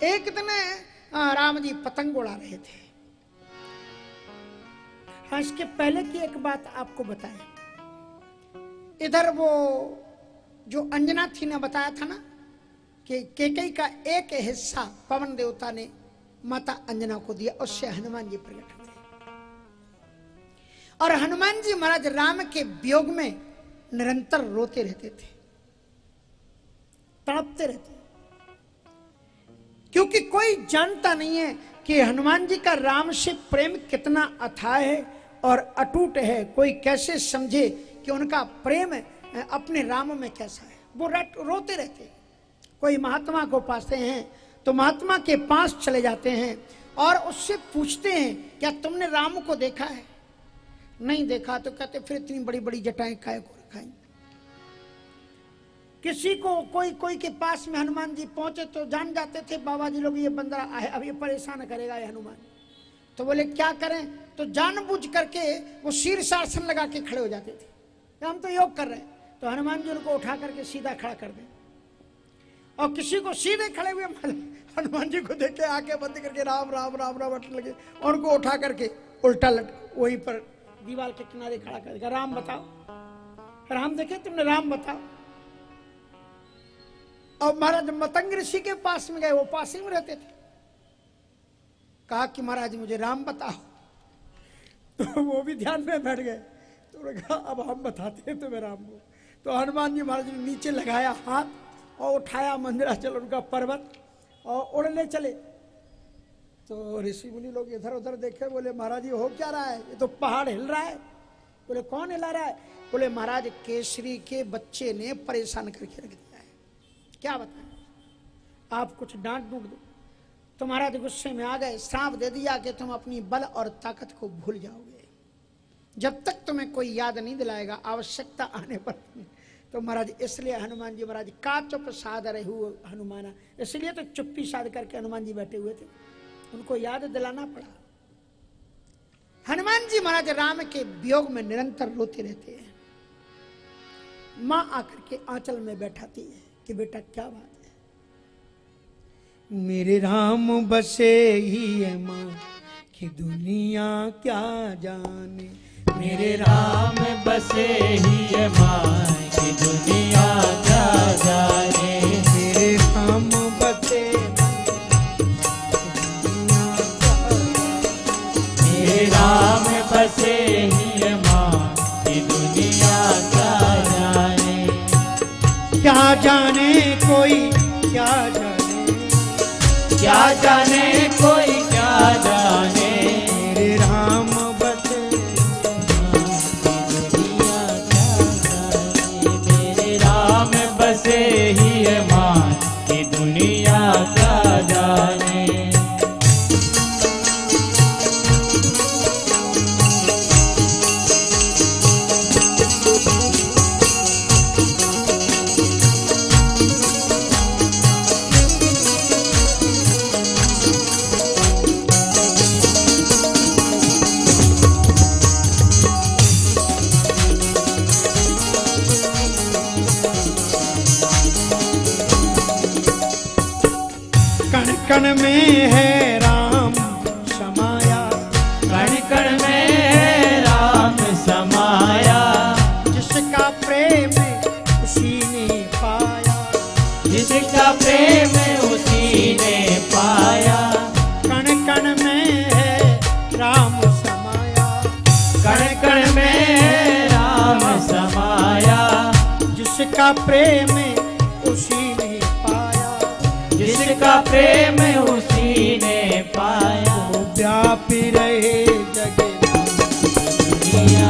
एक दिन राम जी पतंग उड़ा रहे थे। हाँ, इसके पहले की एक बात आपको बताएं। इधर वो जो अंजना थी ने बताया था ना कि केकई का एक हिस्सा पवन देवता ने माता अंजना को दिया, उससे हनुमान जी प्रकट हुए। और हनुमान जी महाराज राम के वियोग में निरंतर रोते रहते थे, तड़पते रहते, क्योंकि कोई जानता नहीं है कि हनुमान जी का राम से प्रेम कितना अथाह है और अटूट है। कोई कैसे समझे कि उनका प्रेम अपने राम में कैसा है। वो रोते रहते। कोई महात्मा को पाते हैं तो महात्मा के पास चले जाते हैं और उससे पूछते हैं क्या तुमने राम को देखा है? नहीं देखा। तो कहते फिर इतनी बड़ी बड़ी जटाएं काहे को रखाई। किसी को कोई के पास में हनुमान जी पहुंचे तो जान जाते थे बाबा जी लोग ये बंदरा है, अब ये परेशान करेगा ये हनुमान। तो बोले क्या करें? तो जानबूझ करके वो शीर्षासन लगा के खड़े हो जाते थे, हम तो योग कर रहे हैं। तो हनुमान जी उनको उठा करके सीधा खड़ा कर दें। और किसी को सीधे खड़े हुए हनुमान जी को देख के आंखें बंद करके राम राम राम राम रटने लगे, और उनको उठा करके उल्टा वहीं पर दीवार के किनारे खड़ा कर देगा। राम बताओ, राम देखे तुमने, राम बताओ। और महाराज मतंग ऋषि के पास में गए, वो पास ही में रहते थे। कहा कि महाराज मुझे राम बताओ। तो वो भी ध्यान में बैठ गए। तो उन्होंने कहा अब हम बताते हैं तुम्हें राम को। तो हनुमान जी महाराज ने नीचे लगाया हाथ और उठाया मंदिराचल उनका पर्वत और उड़ने चले। तो ऋषि मुनि लोग इधर उधर देखे, बोले महाराज ये हो क्या रहा है? ये तो पहाड़ हिल रहा है। बोले कौन हिला रहा है? बोले महाराज केसरी के बच्चे ने परेशान करके रख दिया है। क्या बताएं, आप कुछ डांट डूट दो तो महाराज गुस्से में आ गए, श्राप दे दिया कि तुम अपनी बल और ताकत को भूल जाओगे जब तक तुम्हें कोई याद नहीं दिलाएगा आवश्यकता आने पर। तो महाराज इसलिए हनुमान जी महाराज का चुप साध रहे हुए हनुमाना, इसलिए तो चुप्पी साध करके हनुमान जी बैठे हुए थे, उनको याद दिलाना पड़ा। हनुमान जी महाराज राम के वियोग में निरंतर रोते रहते हैं। मां आकर के आंचल में बैठाती है कि बेटा क्या बात है? मेरे राम बसे ही है मां कि दुनिया क्या जाने। मेरे राम बसे ही है मां कि दुनिया क्या जाने। मेरे राम बसे, मेरे राम बसे ही है मां कि दुनिया क्या जाने। क्या जाने कोई क्या जाने, क्या जाने कोई क्या जाने। मेरे राम बसे दुनिया क्या जाने। मेरे राम बसे ही है मां कि दुनिया क्या जाने। कण में है राम समाया, कण कण में है राम समाया। जिसका प्रेम उसी ने पाया, जिसका प्रेम उसी ने पाया। कण कण में है राम समाया, कण कण में है राम समाया। जिसका प्रेम उसी ने पाया, जिसका प्रेम उसी ने पाया। वो व्यापी रहे जगे दुनिया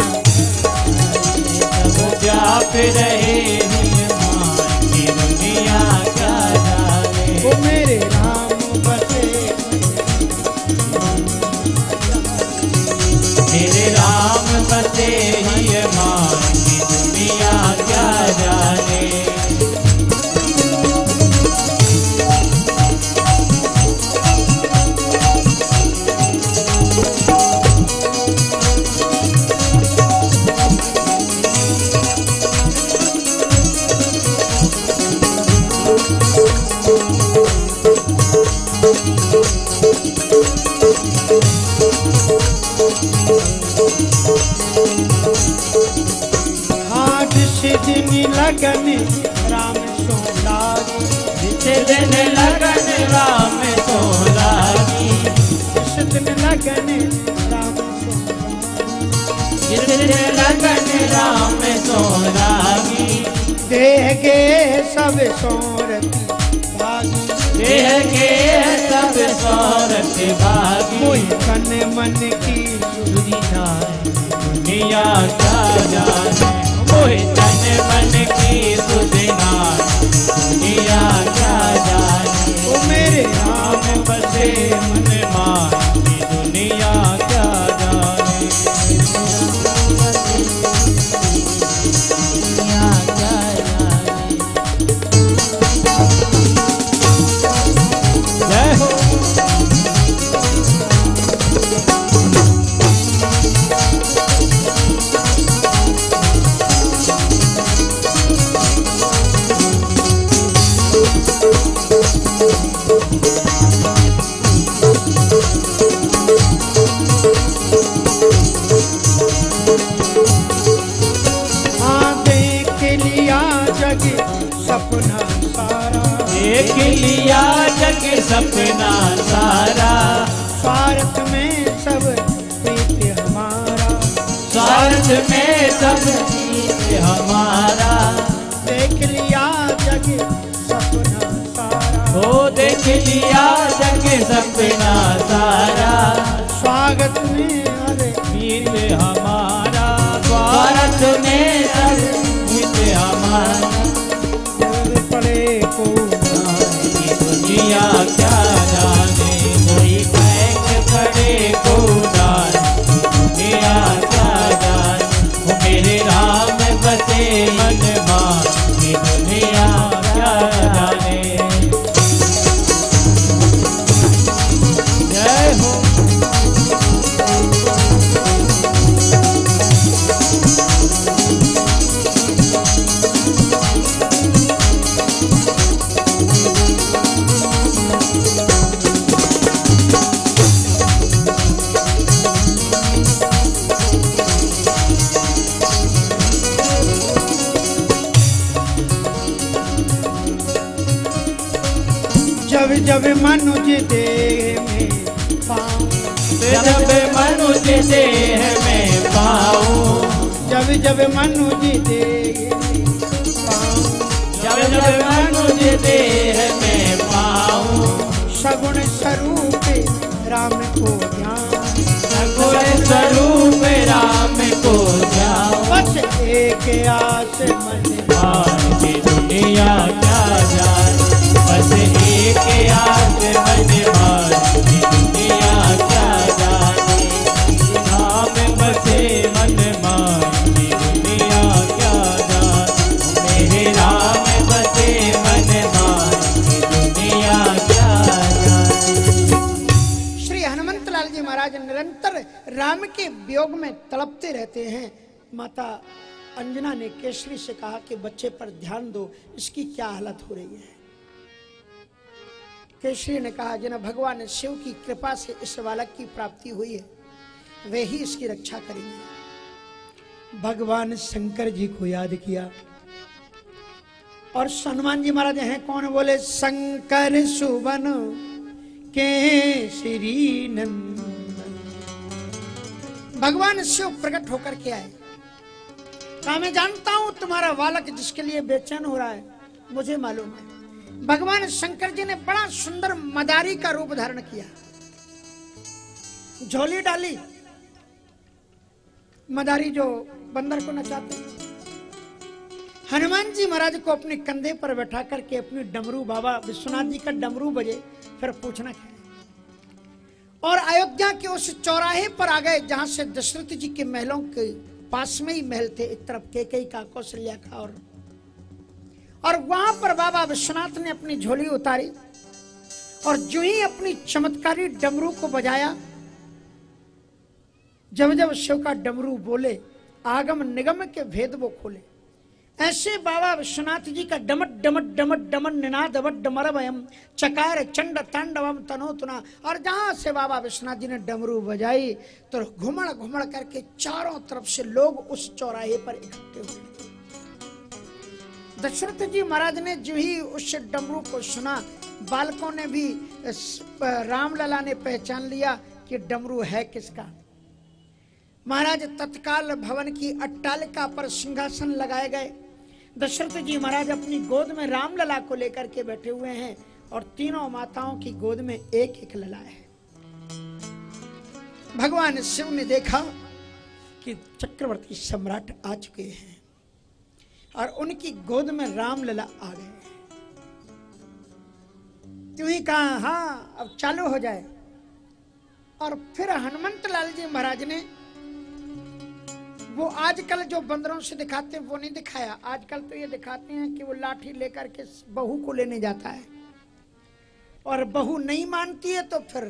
सब व्याप रहे हनुमान की दुनिया क्या जाने। वो मेरे राम बसे। मेरे राम बसे ही हनुमान की दुनिया क्या जाने। हाँ जिस दिन लगन राम सो लागी, जिस दिन लगन राम सो लागी, जिस दिन लगन राम सो लागी, जिस दिन लगन राम सो लागी, देह के सब सोरत भागी, देह के सब सोरत भागी, कोई तन मन की सुधि जाए दुनिया क्या जाने, कोई तन मन की सुधि जाए दुनिया क्या जाने, ओ मेरे राम बसे मन मानी दुनिया क्या जाने, दुनिया क्या जाने। जय हो। सपना सारा, देख लिया जग सपना सारा, स्वार्थ में सब प्रीत हमारा, स्वार्थ में सब प्रीत हमारा, देख लिया जग सपना सारा, ओ देख लिया जग सपना सारा, स्वागत में अरे प्रीत हमारा, स्वार्थ में सब प्रीत हमारा, पड़े को दुनिया क्या जाने, कोई बैंक पड़े को जाने, दुनिया क्या जाने, वो मेरे राम बसे मन माने दुनिया क्या जाने। जय हो। जब जब मनुज देह में पाऊं, जब मनुज देह में पाऊं, जब जब मनुज देह में पाऊं, जब जब मनुज देह में पाऊं, सगुण स्वरूप राम को ध्यान, सगुण स्वरूप राम को ध्यान, बस एक आस मन माने दुनिया क्या जाने, बस एक आस मन माने दुनिया क्या जाने, राम बसे मन माने दुनिया क्या जाने, मेरे राम बसे मन माने दुनिया क्या जाने। श्री हनुमंत लाल जी महाराज निरंतर राम के वियोग में तड़पते रहते हैं। माता अंजना ने केसरी से कहा कि बच्चे पर ध्यान दो, इसकी क्या हालत हो रही है। केसरी ने कहा जिन्हें भगवान शिव की कृपा से इस बालक की प्राप्ति हुई है, वे ही इसकी रक्षा करेंगे। भगवान शंकर जी को याद किया और हनुमान जी महाराज हैं कौन, बोले शंकर सुवन केसरी नंदन। भगवान शिव प्रकट होकर के आए, कहा मैं जानता हूं तुम्हारा बालक जिसके लिए बेचैन हो रहा है, मुझे मालूम है। भगवान शंकर जी ने बड़ा सुंदर मदारी का रूप धारण किया, झोली डाली, मदारी जो बंदर को नचाते हैं। हनुमान जी महाराज को अपने कंधे पर बैठा करके अपनी डमरू, बाबा विश्वनाथ जी का डमरू बजे, फिर पूछना क्या है। और अयोध्या के उस चौराहे पर आ गए जहां से दशरथ जी के महलों के पास में ही महल थे, एक तरफ कैकेयी का, कौशल्या का, और वहां पर बाबा विश्वनाथ ने अपनी झोली उतारी और जो ही अपनी चमत्कारी डमरू को बजाया, जब जब शिव का डमरू बोले, आगम निगम के भेद वो खोले। ऐसे बाबा विश्वनाथ जी का डमट डमट डमट डमन निनाद अवट डमरवयम चकार चंड तांडवम तनोतना। और जहां से बाबा विश्वनाथ जी ने डमरू बजाई तो घुमड़ घुमड़ करके चारों तरफ से लोग उस चौराहे पर इकट्ठे हुए। दशरथ जी महाराज ने जो ही उस डमरू को सुना, बालकों ने भी, रामलला ने पहचान लिया कि डमरू है किसका। महाराज तत्काल भवन की अट्टालिका पर सिंहासन लगाए गए। दशरथ जी महाराज अपनी गोद में रामलला को लेकर के बैठे हुए हैं और तीनों माताओं की गोद में एक एक लला है। भगवान शिव ने देखा कि चक्रवर्ती सम्राट आ चुके हैं और उनकी गोद में रामलला आ गए। तू ही कहा हाँ अब चालू हो जाए। और फिर हनुमंत लाल जी महाराज ने वो आजकल जो बंदरों से दिखाते हैं वो नहीं दिखाया। आजकल तो ये दिखाते हैं कि वो लाठी लेकर के बहू को लेने जाता है और बहू नहीं मानती है तो फिर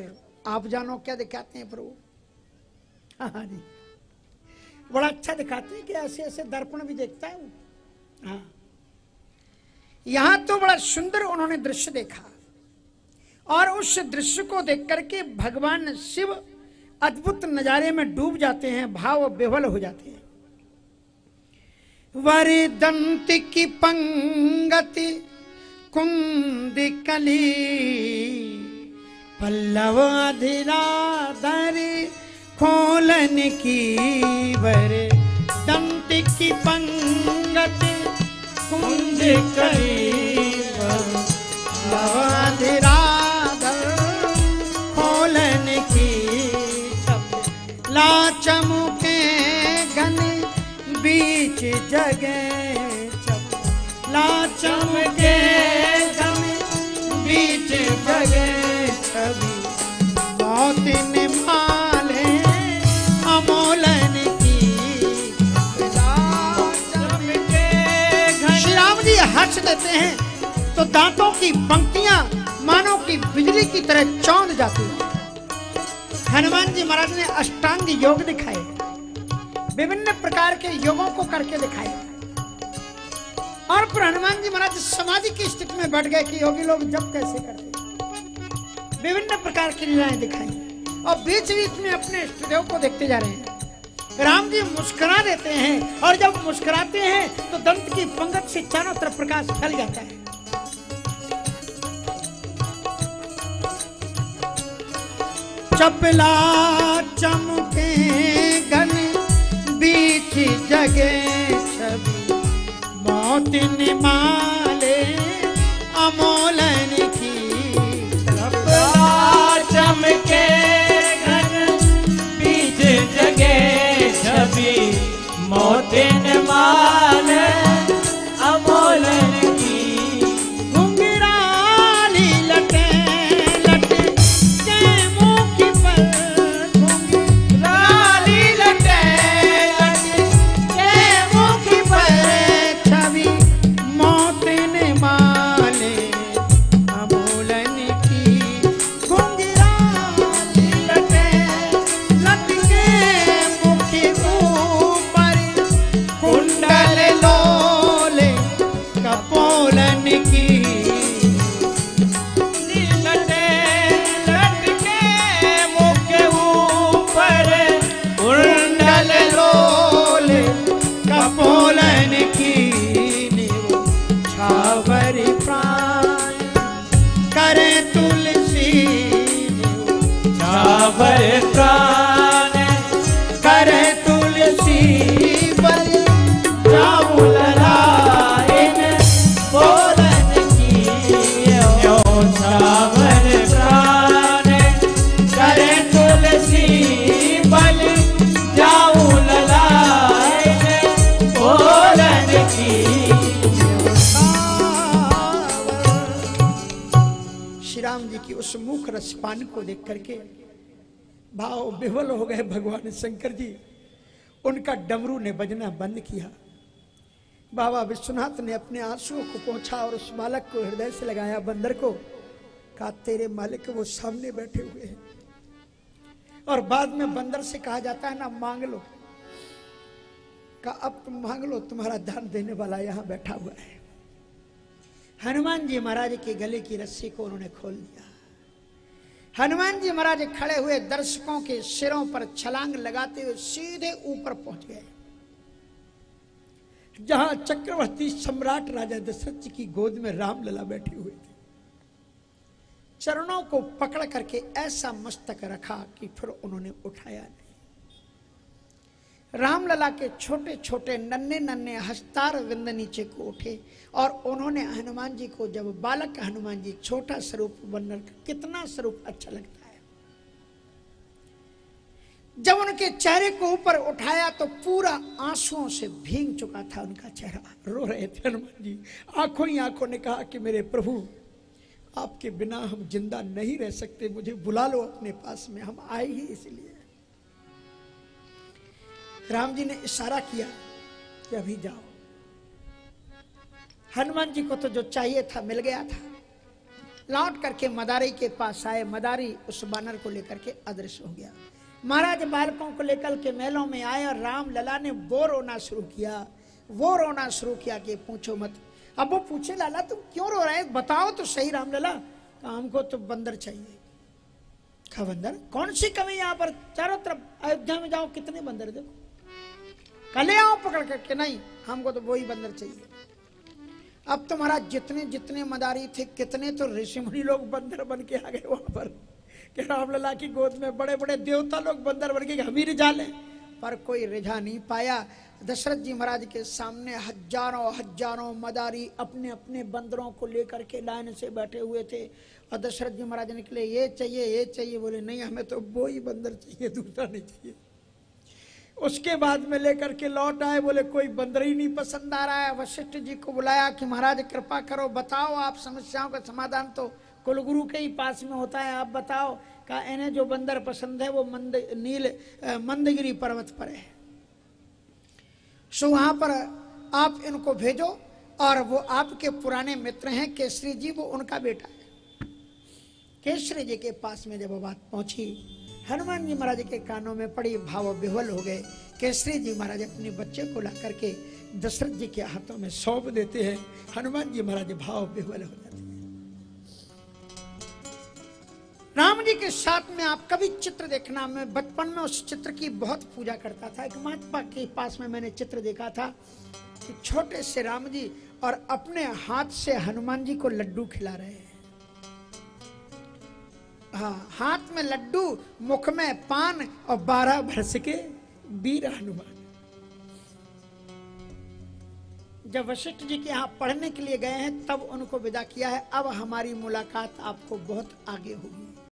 आप जानो क्या दिखाते हैं प्रभु। हाँ जी, बड़ा अच्छा दिखाते हैं कि ऐसे ऐसे दर्पण भी देखता है वो। हाँ, यहां तो बड़ा सुंदर उन्होंने दृश्य देखा और उस दृश्य को देख करके भगवान शिव अद्भुत नजारे में डूब जाते हैं, भाव विह्वल हो जाते हैं। वरदंत की पंगति कुंदिकली पल्लव अधिराधर खोलन की। वरदंत की पंगति कुंदिकली पल्लव अधिराधर खोलन की। लाचमुके घन बीच जगह लाचमुके घन बीच जगह छवि मौत निभाले अमोलन की। लाचमुके घन। श्री राम जी हंस देते हैं तो दांतों की पंक्तियां मानो की बिजली की तरह चौंध जाती हैं। हनुमान जी महाराज ने अष्टांग योग दिखाए, विभिन्न प्रकार के योगों को करके दिखाए और फिर हनुमान जी महाराज समाधि की स्थिति में बैठ गए कि योगी लोग जब कैसे करते। विभिन्न प्रकार की लीलाएं दिखाई और बीच बीच में अपने इष्टदेव को देखते जा रहे हैं। राम जी मुस्कुरा देते हैं और जब मुस्कुराते हैं तो दंत की पंगत से चारों तरफ प्रकाश फैल जाता है। चपला चमके घन बीच जगह छवि मौत निमाले अमोलन की। चपला चमके घन बीच जगह छवि मौत निमाले अमोलन की। घुंघराली लटे प्राण करे तुलसी बल जाऊ ललाइन बोलन की। यो छावर प्राण करे तुलसी बल जाऊ ललाइन बोलन की। श्री राम जी की उस मुख रसपान को देख करके भाव विह्वल हो गए भगवान शंकर जी। उनका डमरू ने बजना बंद किया। बाबा विश्वनाथ ने अपने आंसुओं को पोंछा और उस बालक को हृदय से लगाया, बंदर को, कहा तेरे मालिक वो सामने बैठे हुए हैं। और बाद में बंदर से कहा जाता है ना मांग लो, कहा अब तुम मांग लो, तुम्हारा दान देने वाला यहां बैठा हुआ है। हनुमान जी महाराज के गले की रस्सी को उन्होंने खोल दिया। हनुमान जी महाराज खड़े हुए दर्शकों के सिरों पर छलांग लगाते हुए सीधे ऊपर पहुंच गए, जहां चक्रवर्ती सम्राट राजा दशरथ जी की गोद में रामलला बैठे हुए थे। चरणों को पकड़ करके ऐसा मस्तक रखा कि फिर उन्होंने उठाया नहीं। रामलला के छोटे छोटे नन्हे नन्हे हस्तार विंद नीचे को उठे और उन्होंने हनुमान जी को, जब बालक हनुमान जी छोटा स्वरूप बनकर, कितना स्वरूप अच्छा लगता है, जब उनके चेहरे को ऊपर उठाया तो पूरा आंसुओं से भीग चुका था उनका चेहरा। रो रहे थे हनुमान जी, आंखों ही आंखों ने कहा कि मेरे प्रभु, आपके बिना हम जिंदा नहीं रह सकते, मुझे बुला लो अपने पास में, हम आए ही इसलिए। राम जी ने इशारा किया कि अभी जाओ। हनुमान जी को तो जो चाहिए था मिल गया था। लौट करके मदारी के पास आए। मदारी उस बानर को लेकर के अदृश्य हो गया। महाराज बालकों को लेकर के महलों में आए और राम लला ने वो रोना शुरू किया, वो रोना शुरू किया कि पूछो मत। अब वो पूछे, लाला तुम क्यों रो रहे, बताओ तो सही राम लला। हमको तो बंदर चाहिए। कहा बंदर, कौन सी कमी यहाँ पर, चारों तरफ अयोध्या में जाओ कितने बंदर, देखो कले आओ पकड़ करके। नहीं, हमको तो वही बंदर चाहिए। अब तो महाराज जितने जितने मदारी थे, कितने तो ऋषि मुनि लोग बंदर बन के आ गए वहां पर कि रामलला की गोद में बड़े बड़े देवता लोग बंदर बन के हम ही रिझा लें, पर कोई रिझा नहीं पाया। दशरथ जी महाराज के सामने हजारों हजारों मदारी अपने अपने बंदरों को लेकर के लाइन से बैठे हुए थे। और दशरथ जी महाराज निकले, ये चाहिए ये चाहिए। बोले नहीं, हमें तो वो ही बंदर चाहिए, दूसरा नहीं चाहिए। उसके बाद में लेकर के लौट आए, बोले कोई बंदर ही नहीं पसंद आ रहा है। वशिष्ठ जी को बुलाया कि महाराज कृपा करो, बताओ आप, समस्याओं का समाधान तो कुलगुरु के ही पास में होता है, आप बताओ। कहा इन्हें जो बंदर पसंद है वो मंदगिरी पर्वत पर है, सो वहां पर आप इनको भेजो। और वो आपके पुराने मित्र हैं केसरी जी, वो उनका बेटा है। केसरी जी के पास में जब वो बात पहुंची, हनुमान जी महाराज के कानों में पड़ी, भाव विह्वल हो गए। केसरी जी महाराज अपने बच्चे को ला करके दशरथ जी के हाथों में सौंप देते हैं। हनुमान जी महाराज भाव विह्वल हो जाते हैं। राम जी के साथ में आप कभी चित्र देखना, मैं बचपन में उस चित्र की बहुत पूजा करता था। एक महात्मा के पास में मैंने चित्र देखा था कि छोटे से राम जी और अपने हाथ से हनुमान जी को लड्डू खिला रहे हैं। हाँ, हाथ में लड्डू, मुख में पान और 12 वर्ष के वीर हनुमान। जब वशिष्ठ जी के यहाँ पढ़ने के लिए गए हैं तब उनको विदा किया है। अब हमारी मुलाकात आपको बहुत आगे होगी।